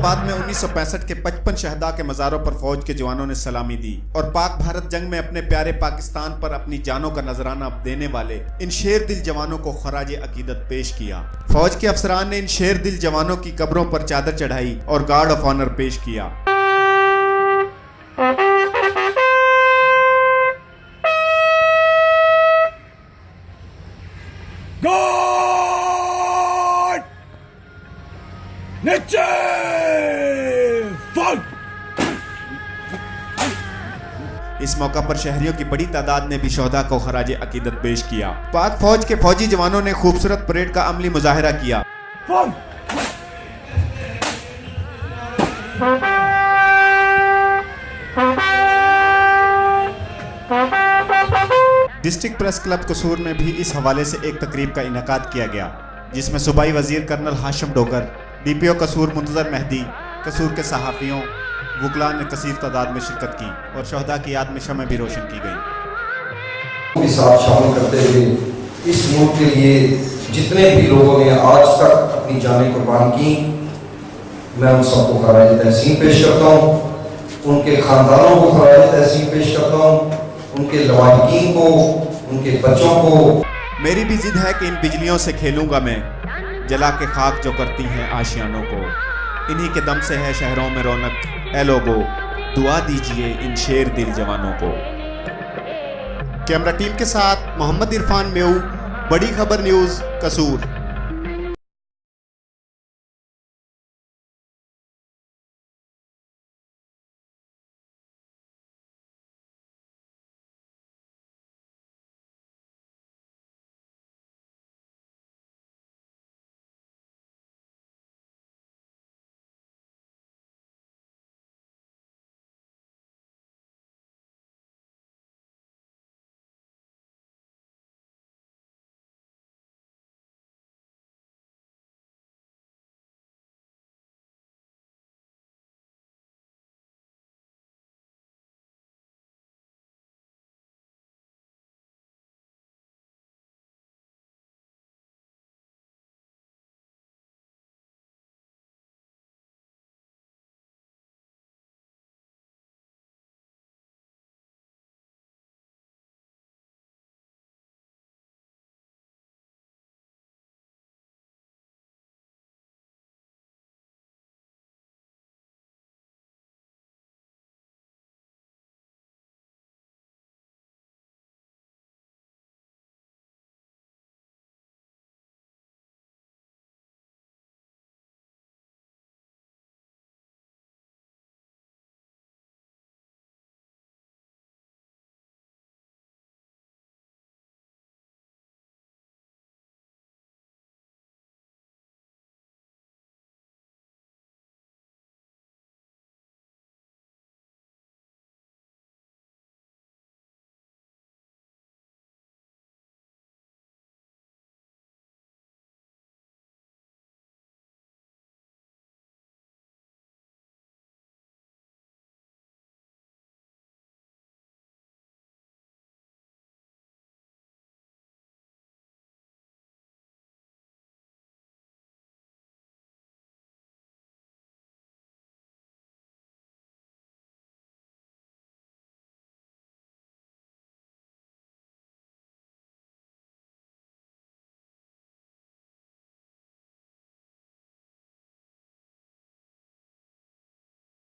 फैसलाबाद में 1965 के 55 शहदा के मज़ारों पर फौज के जवानों ने सलामी दी और पाक भारत जंग में अपने प्यारे पाकिस्तान पर अपनी जानों का नजराना देने वाले इन शेर दिल जवानों को खराज अकीदत पेश किया। फौज के अफसरान ने इन शेर दिल जवानों की कब्रों पर चादर चढ़ाई और गार्ड ऑफ ऑनर पेश किया। इस मौका पर शहरियों की बड़ी तादाद ने भी शोहदा को खराज अकीदत पेश किया। पाक फौज के फौजी जवानों ने खूबसूरत परेड का अमली मुजाहिरा किया। डिस्ट्रिक्ट प्रेस क्लब कसूर में भी इस हवाले से एक तकरीब का इनेकाद किया गया, जिसमें सूबाई वजीर कर्नल हाशिम डोगर, DPO कसूर मुंतजर मेहदी, कसूर के सहाफ़ियों वकला ने कसीर तादाद में शिरकत की और शहदा की याद में शम्में भी रोशन की गई। साथ शामिल करते हुए इस मुल्क के लिए जितने भी लोगों ने आज तक अपनी जानें कुर्बान की, मैं उन सबको खराज तहसीन पेश करता हूँ, उनके खानदानों को खराज तहसीन पेश करता हूँ, उनके लवाहिकीन को, उनके बच्चों को। मेरी भी जिद है कि इन बिजलियों से खेलूंगा मैं, जला के खाक जो करती हैं आशियानों को। इन्हीं के दम से है शहरों में रौनक, ए लोगो दुआ दीजिए इन शेर दिल जवानों को। कैमरा टीम के साथ मोहम्मद इरफान मेऊ, बड़ी खबर न्यूज़, कसूर।